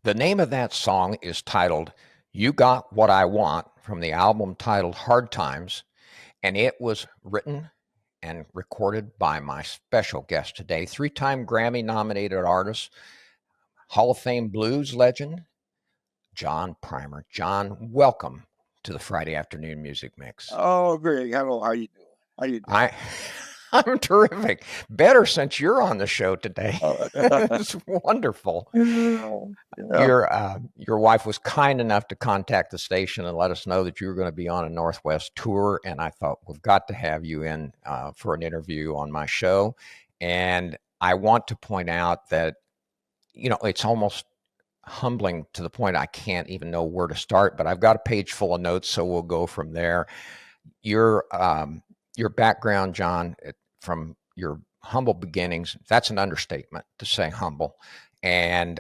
The name of that song is titled You Got What I Want from the album titled Hard Times, and it was written and recorded by my special guest today, three-time Grammy nominated artist, Hall of Fame blues legend, John Primer. John, welcome to the Friday Afternoon Music Mix. Oh, Greg, hello. How you doing? How you doing? I I'm terrific. Better since you're on the show today. Uh, It's wonderful. yeah. Your wife was kind enough to contact the station and let us know that you were going to be on a Northwest tour, and I thought we've got to have you in for an interview on my show. And I want to point out that it's almost humbling to the point I can't even know where to start. But I've got a page full of notes, so we'll go from there. Your your background, John, from your humble beginnings—that's an understatement to say humble. And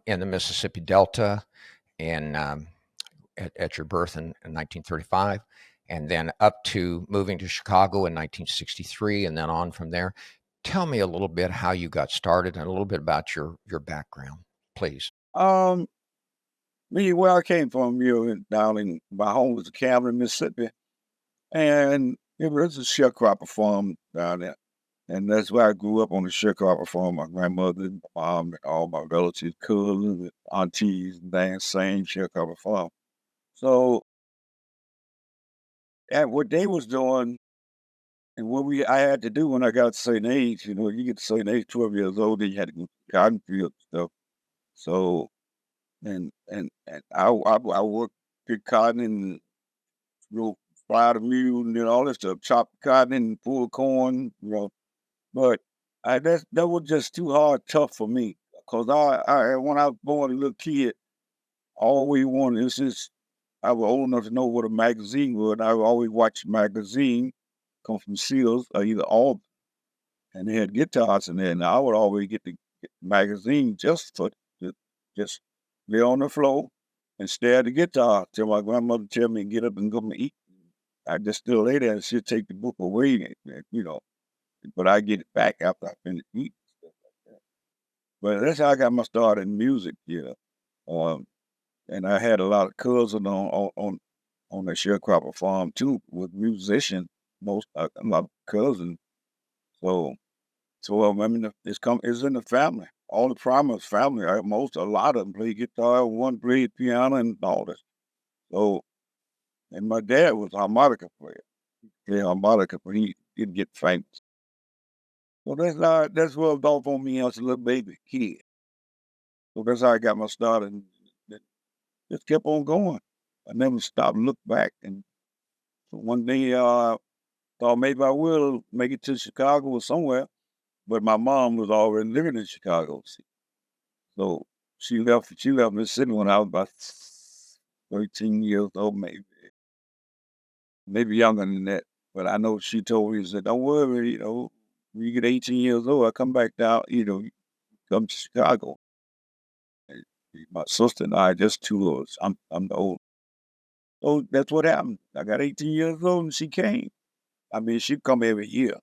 in the Mississippi Delta, in at your birth in 1935, and then up to moving to Chicago in 1963, and then on from there. Tell me a little bit how you got started and a little bit about your background, please. Um, Me, where I came from, down in my home was a Cameron, Mississippi, and it was a sharecropper farm down there, and that's where I grew up on the sharecropper farm. My grandmother, and my mom, and all my relatives, cousins, and aunties, and things, same sharecropper farm. So, and what they was doing, and I had to do when I got to a certain age, you get to a certain age, 12 years old, then you had to go to cotton field and stuff. So, and I worked, pick cotton and go fly the mule and then all that stuff, chop cotton and pull corn. But that was just too hard, tough for me. Cause I when I was born a little kid, all we wanted is just I was old enough to know what a magazine was. And I would always watch a magazine come from Seals or either Auburn, and they had guitars in there, and I would always get the magazine just for to just lay on the floor and stare at the guitar till my grandmother tell me to get up and go and eat. I just still lay there and she'd take the book away, but I get it back after I finish eating stuff like that. But that's how I got my start in music, Um, and I had a lot of cousins on the sharecropper farm too, with musicians. Most my cousins, so I mean, it's in the family. All the Primus family, a lot of them play guitar, one played piano and all this. So, and my dad was a harmonica player. He played harmonica, but he didn't get famous. So that's rubbed off on me as a little baby kid. So that's how I got my start, and it just kept on going. I never stopped and looked back. And so one day, thought maybe I will make it to Chicago or somewhere, but my mom was already living in Chicago. So she left Mississippi when I was about 13 years old, maybe younger than that. But I know she told me, she said, "Don't worry, when you get 18 years old, I come back down, come to Chicago." And my sister and I, just two of us. I'm the old. So that's what happened. I got 18 years old and she came. I mean, she'd come every year.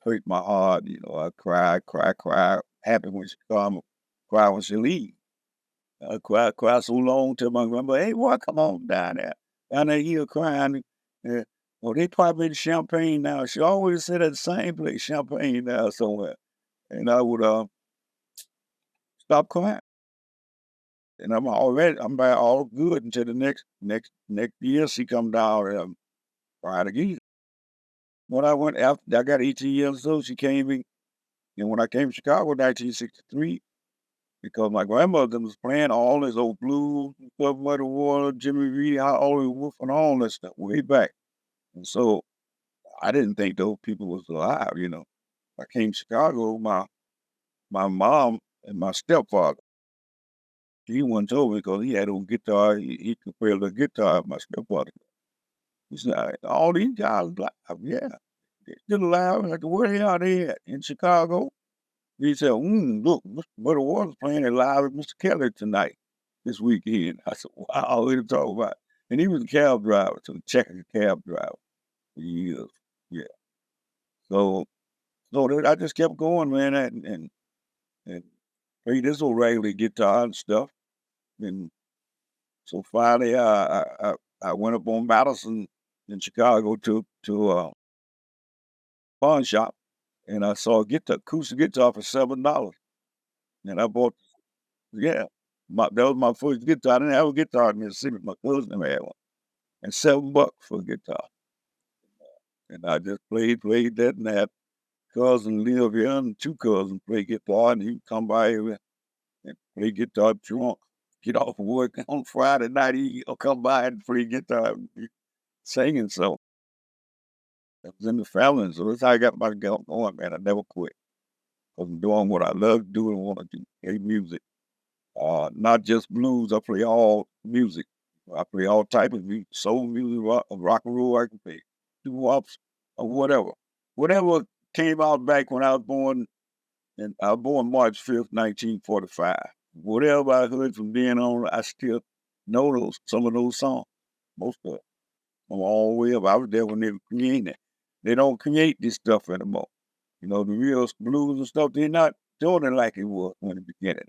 Hurt my heart, I cry, happy when she come, cry when she leave. I cried so long till my grandma, "Hey, boy, come on down there." Down there here crying. Uh, oh, they probably in Champagne now. She always said at the same place, Champagne now somewhere. And I would stop crying. And I'm back all good until the next year she come down crying again. When I went after I got 18 years old, she came in, and when I came to Chicago in 1963, because my grandmother was playing all this old blues and stuff, Muddy Water, Jimmy Reed, Oliver Wolf, and all that stuff way back. And so I didn't think those people was alive. I came to Chicago, my mom and my stepfather, he one told me because he had a guitar, he could play the guitar, my stepfather. He said, all these guys alive, yeah. They're still alive. Like, where they are they at? In Chicago? He said, look, Mr. Muddy Waters playing it live with Mr. Kelly tonight, this weekend. I said, wow, what are you talking about? And he was a cab driver, so checking a cab driver for years. Yeah. So I just kept going, man, and played this old raggedy guitar and stuff. And so finally, I went up on Madison in Chicago to a pawn shop, and I saw a guitar, acoustic guitar for $7, and I bought. Yeah, that was my first guitar. I didn't have a guitar in Mississippi. My cousin had one, and $7 for a guitar. And I just played that, and that cousin live here, and two cousins play guitar, and he would come by here and play guitar drunk. Get off of work on Friday night, he'll come by and play guitar, and be singing. So it was in the family. So that's how I got my going, man. I never quit. 'Cause I'm doing what I love doing, want to do, play music. Not just blues. I play all music. I play all type of music, soul music, rock and roll. I can play doo-wops or whatever. Whatever came out back when I was born, and I was born March 5th, 1945. Whatever I heard from then on, I still know some of those songs, most of them. From all the way up. I was there when they were creating it. They don't create this stuff anymore. The real blues and stuff, they're not doing it like it was in the beginning.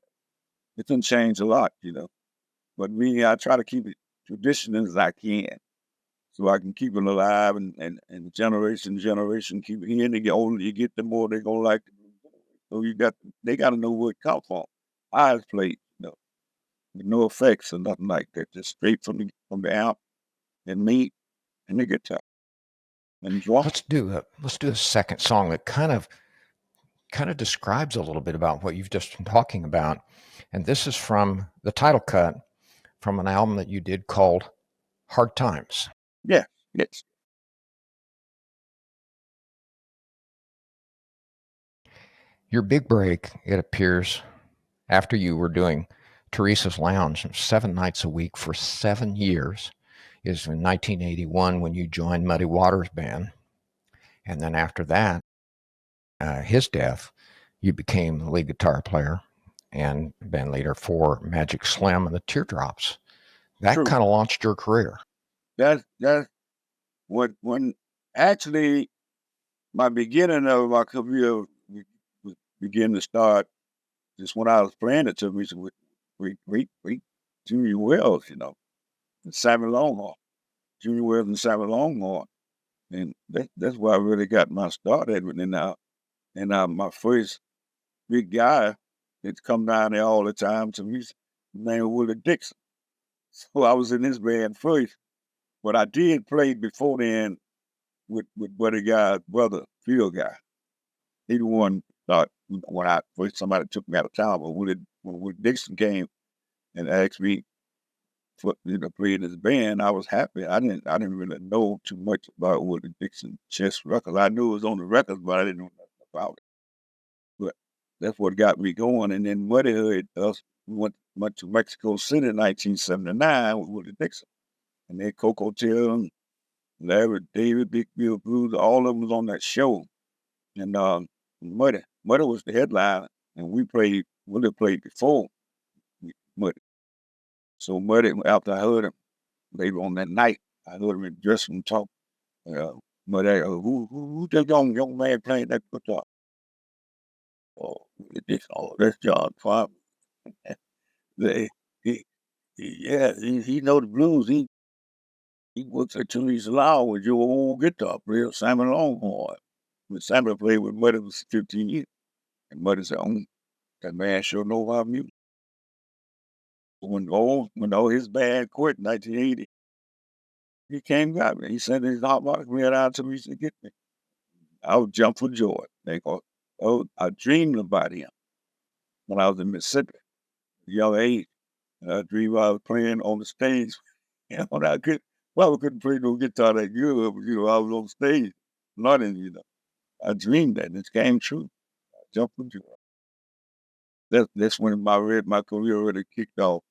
It done changed a lot. But me, I try to keep it traditional as I can, so I can keep it alive and generation keep it hearing it. The older you get, the more they're gonna like it. So they gotta know where it come from. I was played, with no effects or nothing like that, just straight from the amp and me and the guitar and drum. Let's do a second song that kind of describes a little bit about what you've just been talking about. And this is from the title cut from an album that you did called Hard Times. Yeah, yes, Your big break, it appears, after you were doing Teresa's Lounge 7 nights a week for 7 years, is in 1981 when you joined Muddy Waters Band. And then after that, his death, you became the lead guitar player and band leader for Magic Slim and the Teardrops. That true. kind of launched your career. That's what when actually my beginning of my career began to start just when I was playing at Teresa with great Junior Wells, and Sammy Longhorn, Junior Wells and Sammy Longhorn, and that's where I really got my start at it. And my first big guy that's come down there all the time to me, his name was Willie Dixon. So I was in his band first, but I did play before then with Buddy Guy's brother, Field Guy. He the one thought when I first somebody took me out of town, but when Willie Dixon came and asked me for play in his band, I was happy. I didn't really know too much about Willie Dixon chess records. I knew it was on the records, but I didn't know nothing about it. But that's what got me going. And then Muddy heard us. We went to Mexico City in 1979 with Willie Dixon, and then Coco Till and Larry David, Big Bill Blues, all of them was on that show. And Muddy was the headliner, and Willie played before Muddy. So Muddy, after I heard him later on that night, I heard him in the dressing room talk. Muddy, who that young man playing that guitar? Oh, that's John Farmer. They, he, yeah, he know the blues. He works at Teresa Lau with your old guitar player, Simon Longhorn. When Simon played with Muddy was 15 years. And Muddy said, that man sure know our music. When all his band quit in 1980, he came and got me. He sent his harmonica man out to me to get me. I would jump for joy. I dreamed about him when I was in Mississippi, young age. And I dreamed I was playing on the stage. And I couldn't play no guitar that good, but I was on stage learning. I dreamed that and it came true. I jumped for joy. That's when my career really kicked off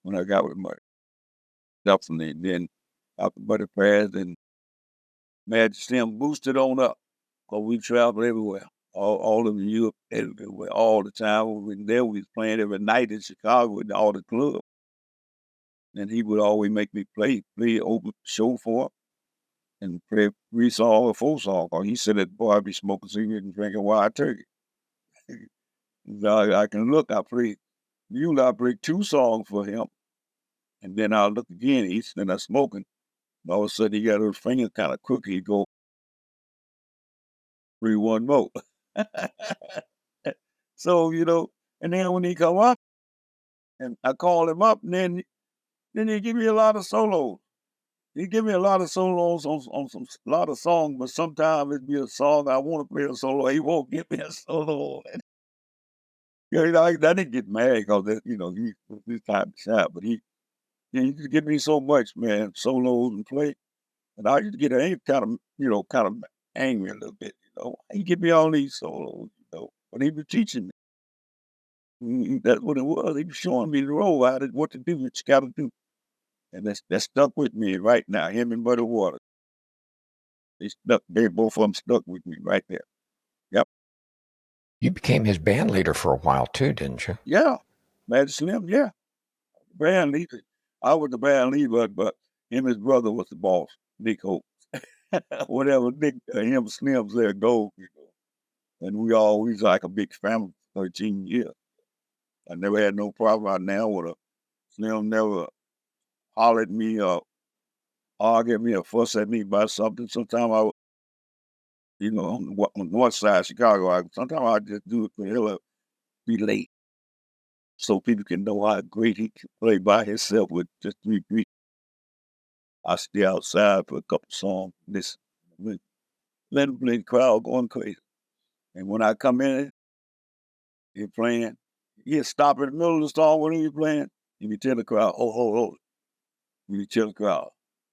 when I got with Muddy. Definitely. Then after Muddy passed and Magic Slim boosted on up. 'Cause we traveled everywhere. All of Europe, everywhere, all the time. When we were there, we was playing every night in Chicago in all the clubs. And he would always make me play open show for him and play 3 song or 4 song. Or he said that boy I'd be smoking cigarettes and drinking wild turkey. So I can look, usually I play 2 songs for him And then I'll look again, he's then I'm smoking. And all of a sudden, he got his finger kind of crooked. He go, breathe one more. So, and then when he come up, and I call him up, and then he give me a lot of solos. He give me a lot of solos on some a lot of songs, but sometimes it be a song I want to play a solo. He won't give me a solo. And, I didn't get mad because he this type of shot, but he just give me so much, man, solos and play, and I just get kind of kind of angry a little bit. He give me all these solos, but he was teaching me. That's what it was. He was showing me the road, what to do, what you got to do, and that stuck with me right now. Him and Buddy Water. They both of them stuck with me right there. Yep. You became his band leader for a while too, didn't you? Yeah. Mad Slim, yeah. Band leader. I was the band leader, but him and his brother was the boss, Nick Hope. Whatever Nick, him Slim's there go, And we always like a big family for 13 years. I never had no problem out now with a Slim never hollered at me or argued at me or fuss at me about something. Sometimes on the north side of Chicago, sometimes I just do it for hell of be late so people can know how great he can play by himself with just 3 beats. I stay outside for a couple songs, listen, let him play the crowd going crazy. And when I come in, he's playing, he'll stop in the middle of the song when he's playing, and he tell the crowd, oh. And he tell the crowd,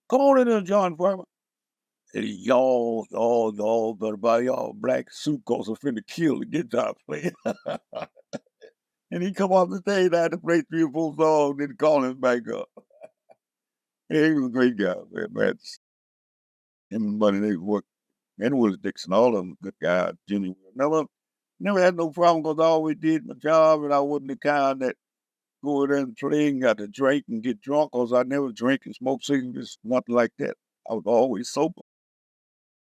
come on in there, John Farmer. And y'all, but about y'all black suit coats are finna kill the guitar player. And he come off the stage, I had to play 3 or 4 songs, then call him back up. Yeah, he was a great guy, man. Him and Buddy, they worked. And Willie Dixon, all of them good guys. Jimmy, never had no problem because I always did my job, and I wasn't the kind that go in there and play and got to drink and get drunk because I never drink and smoke cigarettes, nothing like that. I was always sober.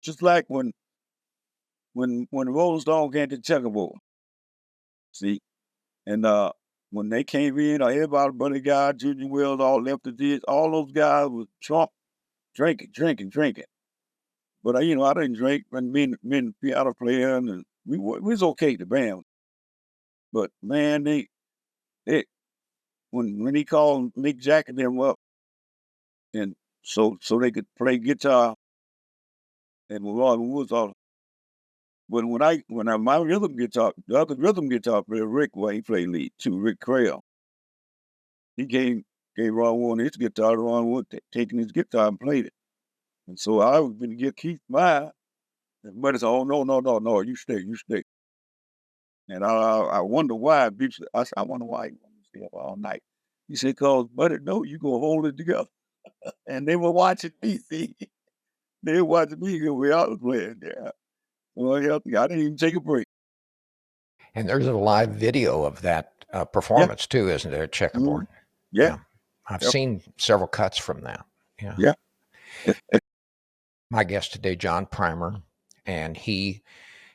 Just like when the Rolling Stones came to Checkerboard, see, and when they came in, everybody, Buddy Guy, Junior Wells, all left the ditch, all those guys was drunk, drinking. But I didn't drink. And me and the piano player, and we was okay, the band. But man, they when he called Mick Jack and them up, and so they could play guitar and with Robin Woods all. But when I my rhythm guitar, the other rhythm guitar player Rick, well, he played lead too. Rick Crail, he gave Ron Wood his guitar. Ron Wood taking his guitar and played it. And so I was going to get Keith mine. And Buddy said, "Oh no, you stay." And I wonder why. I said, I wonder why he wanted to stay up all night. He said, "Cause Buddy, no, you gonna hold it together." And they were watching me. See, they were watching me because we all was playing there. Well, yeah, I didn't even take a break. And there's a live video of that Yeah, performance too, isn't there, at mm, Checkerboard? yeah, Yeah. I've yep, seen several cuts from that. Yeah. yeah. My guest today, John Primer, and he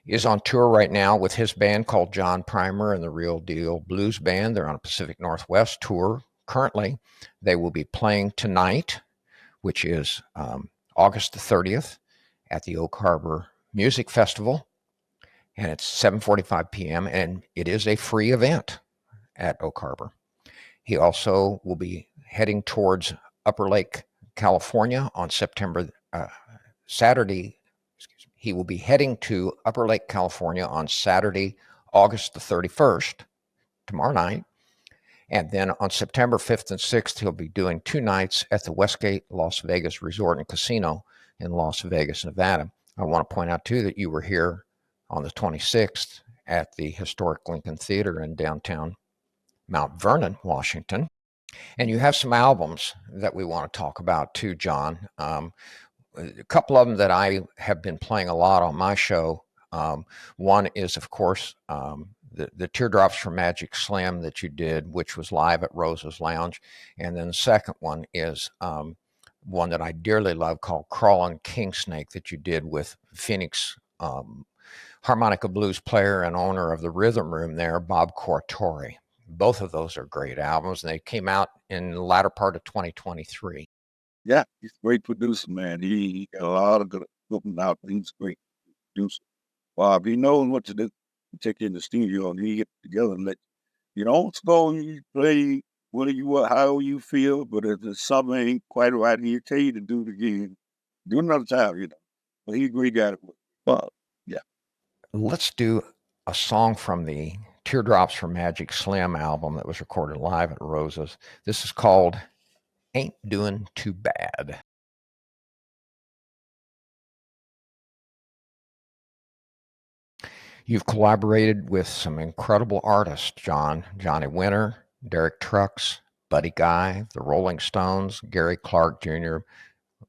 is on tour right now with his band called John Primer and the Real Deal Blues Band. They're on a Pacific Northwest tour. Currently, they will be playing tonight, which is August the 30th at the Oak Harbor Music Festival, and it's 7:45 p.m. and it is a free event at Oak Harbor. He also will be heading towards Upper Lake, California on Saturday. He will be heading to Upper Lake, California on Saturday, August the 31st, tomorrow night. And then on September 5th and 6th, he'll be doing 2 nights at the Westgate Las Vegas Resort and Casino in Las Vegas, Nevada. I want to point out, too, that you were here on the 26th at the historic Lincoln Theater in downtown Mount Vernon, Washington. And you have some albums that we want to talk about, too, John. A couple of them that I have been playing a lot on my show. One is, of course, the Teardrops from Magic Slim that you did, which was live at Rose's Lounge. And then the second one is one that I dearly love called Crawling King Snake that you did with Phoenix harmonica blues player and owner of the Rhythm Room there, Bob Cortore. Both of those are great albums, and they came out in the latter part of 2023. Yeah, he's a great producer, man. He got a lot of good looking out. He's a great producer. Bob, he knows what to do. He take you in the studio and he get together and let you don't go and you play whether you how you feel, but if there's something ain't quite right, he'll tell you to do it again. Do it another time, you know. But he's a great guy. Bob, yeah. Let's do a song from the Teardrops from Magic Slim album that was recorded live at Rosa's. This is called Ain't Doing Too Bad. You've collaborated with some incredible artists, Johnny Winter, Derek Trucks, Buddy Guy, the Rolling Stones, Gary Clark Jr.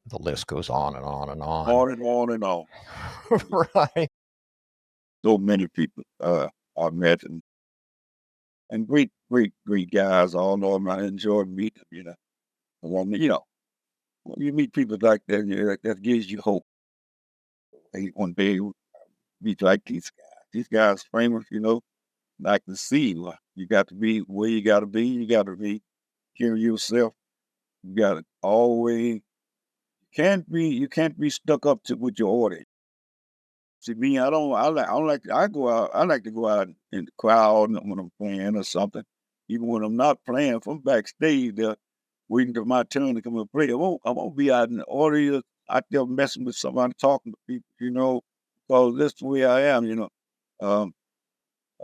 The list goes on and on and on. On and on and on. Right. So many people I met and great guys. All know them. I enjoy meeting them, you know. When you meet people like that, that gives you hope. Hey, one day you'll be like these guys. These guys famous, you know, like the sea. You got to be where you got to be. You got to be carry yourself. You got to always you can't be stuck up to with your audience. See me, I don't like I go out I like to go out in the crowd when I'm playing or something. Even when I'm not playing, if I'm backstage there waiting for my turn to come and play. I won't be out in the audience out there messing with somebody, talking to people, you know, because that's the way I am, you know. Um,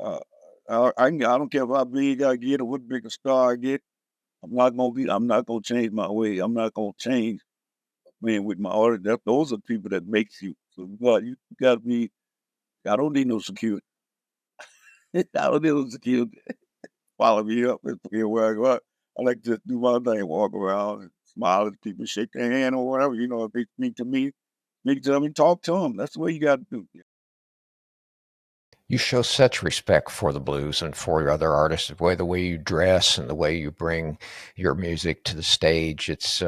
uh, I don't care how big I get or what big a star I get. I'm not gonna change my way. I'm not gonna change playing with my audience. Those are people that makes you. So you got to be. I don't need no security. I don't need no security. Follow me up and figure where I go out. I like to do my thing, walk around and smile at people, shake their hand or whatever. You know, if they speak to me, speak to them and talk to them. That's the way you got to do. You show such respect for the blues and for your other artists, the way you dress and the way you bring your music to the stage. It's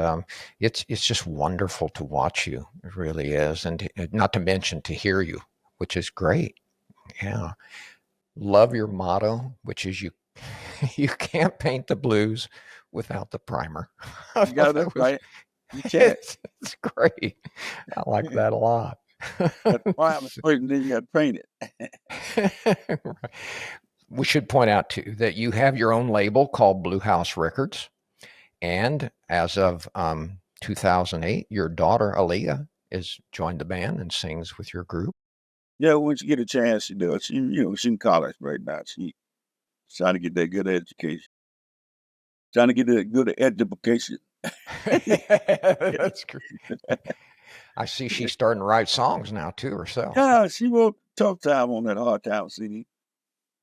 just wonderful to watch you. It really is, and not to mention to hear you, which is great. Yeah, love your motto, which is you can't paint the blues without the primer. I You thought got it that was right. You can't. it's great. I like that a lot. That's why I'm afraid then you got to paint it. We should point out too that you have your own label called Blue House Records, and as of 2008, your daughter Aaliyah is joined the band and sings with your group. Yeah, once you get a chance, she does. She's in college right now. She's trying to get that good education. Trying to get a good education. Yeah, that's great. I see she's starting to write songs now too herself. Yeah, she wrote Tough Time on that Hard Time CD.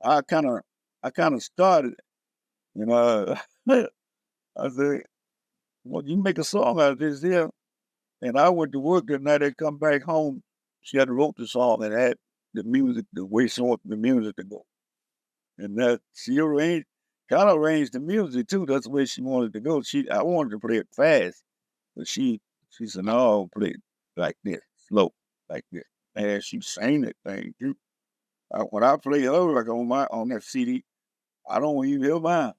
I kind of, I kind of started, you know, I said, well, you make a song out of this here. And I went to work that night. I come back home. She had wrote the song and had the music, the way she wanted the music to go. And that she arranged, kind of arranged the music too. That's the way she wanted to go. I wanted to play it fast, but she said, no, play it like this, slow, like this. And she sang that thing too. When I play her record on that CD, I don't even hear mine.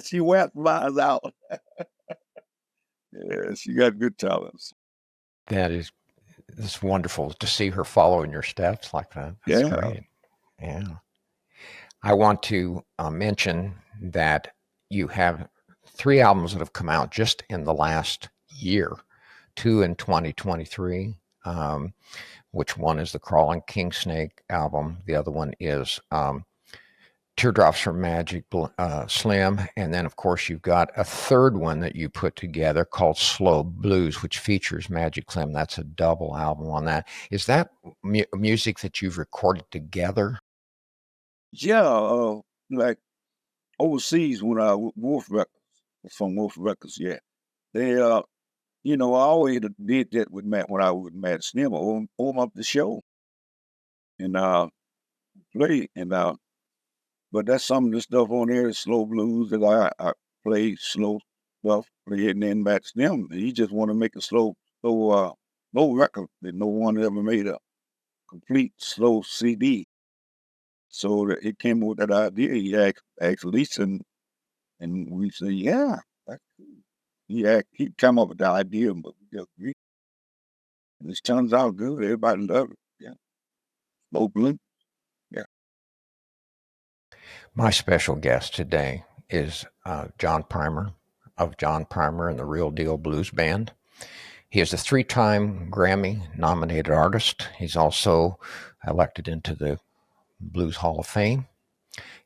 She whacked mine out. Yeah, she got good talents. That is it's wonderful to see her following your steps like that. That's Yeah. great. Yeah. I want to mention that you have three albums that have come out just in the last year, two in 2023, which one is the Crawling King Snake album. The other one is Teardrops from Magic Slim. And then, of course, you've got a third one that you put together called Slow Blues, which features Magic Slim. That's a double album on that. Is that music that you've recorded together? Yeah, like overseas when Wolf Records, from Wolf Records, yeah. They, I always did that with Matt when I was with Matt Slim, open up the show and play. But that's some of the stuff on there, slow blues that I play slow stuff, play it, and then Matt Slim, he just want to make a slow record that no one ever made a complete slow CD. So it came up with that idea. He asked Lisa, and we said, yeah, that's cool. He came up with the idea, but we just agreed. And it turns out good. Everybody loved it. Yeah. Both blue. Yeah. My special guest today is John Primer of John Primer and the Real Deal Blues Band. He is a three-time Grammy-nominated artist. He's also elected into the Blues Hall of Fame.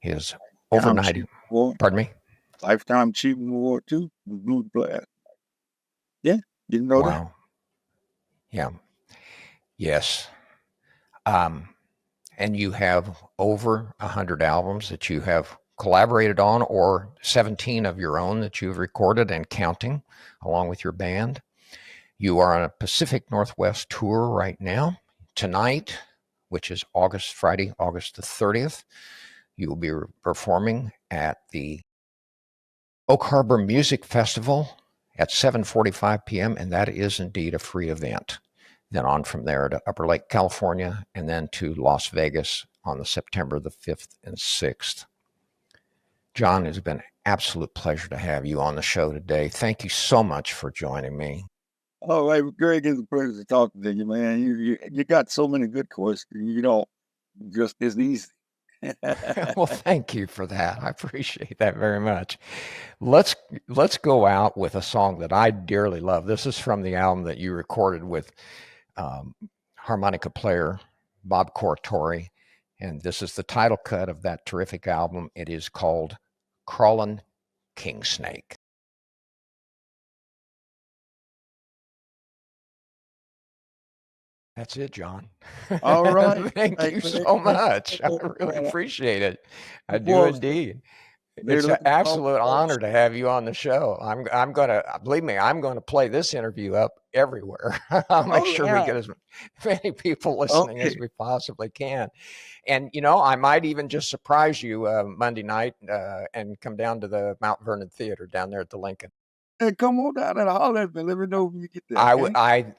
He is over Time 90. Cheap Award. Pardon me? Lifetime Achievement Award, too. Blues Blast. Yeah. Didn't know that. Wow. Yeah. Yes. Um, and you have over 100 albums that you have collaborated on, or 17 of your own that you've recorded and counting along with your band. You are on a Pacific Northwest tour right now. Tonight, which is Friday, August the 30th, you will be performing at the Oak Harbor Music Festival at 7:45 p.m., and that is indeed a free event. Then on from there to Upper Lake, California, and then to Las Vegas on the September the 5th and 6th. John, it's been an absolute pleasure to have you on the show today. Thank you so much for joining me. Oh, hey, Greg, it's a pleasure talking to you, man. You got so many good questions. You don't just as easy. Well, thank you for that. I appreciate that very much. Let's let's go out with a song that I dearly love. This is from the album that you recorded with um, harmonica player Bob Corritore, and this is the title cut of that terrific album. It is called "Crawlin' King Snake." That's it, John. All right. Thank Hey, you man, so thank much. I you. really appreciate it. I do Well, indeed. they're It's an looking forward absolute to honor to have you on the show. I'm gonna believe me. I'm going to play this interview up everywhere. I'll make Oh, sure we yeah. get as many people listening as Okay. we possibly can. And I might even just surprise you Monday night and come down to the Mount Vernon Theater down there at the Lincoln. Hey, come on down and holler at me. Let me know when you get there, I, okay?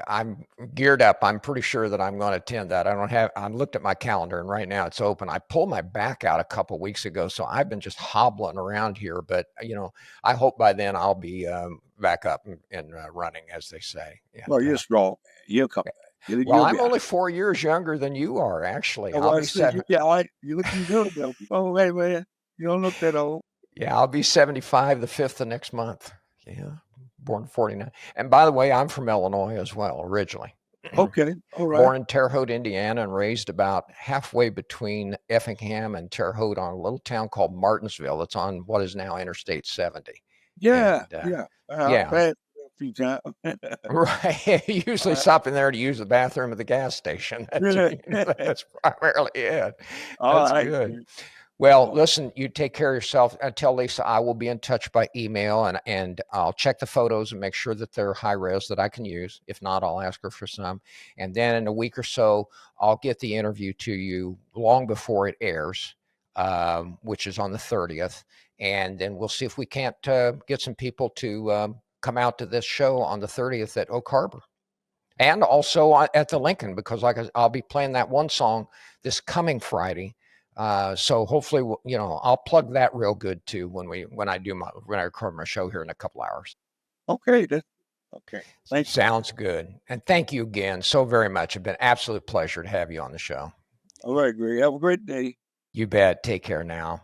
I'm geared up. I'm pretty sure that I'm going to attend that. I looked at my calendar and right now it's open. I pulled my back out a couple weeks ago, so I've been just hobbling around here. But I hope by then I'll be back up and running, as they say. Well, And you're strong, man. You'll come back. well, You'll I'm be all only right. 4 years younger than you are. Actually, Oh, I'll well, I be said, seven. yeah, all right. You're looking good, though. Oh, hey, man. You don't look that old. Yeah, I'll be 75 the 5th of next month. Yeah, born 49. And by the way, I'm from Illinois as well, originally. Okay. All right. Born in Terre Haute, Indiana, and raised about halfway between Effingham and Terre Haute on a little town called Martinsville. It's on what is now Interstate 70. Yeah. And Yeah. I yeah, passed a few times. right. Usually Uh, stopping there to use the bathroom at the gas station. That's primarily it. all That's right. good. Well, Oh, listen, you take care of yourself. Tell Lisa I will be in touch by email, and I'll check the photos and make sure that they're high res that I can use. If not, I'll ask her for some. And then in a week or so, I'll get the interview to you long before it airs, which is on the 30th. And then we'll see if we can't get some people to come out to this show on the 30th at Oak Harbor. And also at the Lincoln, because I'll be playing that one song this coming Friday. So hopefully, I'll plug that real good too when I record my show here in a couple hours. okay. Okay. Thank you. Sounds good. And thank you again so very much. It's been an absolute pleasure to have you on the show. All right, Greg. Have a great day. You bet. Take care now.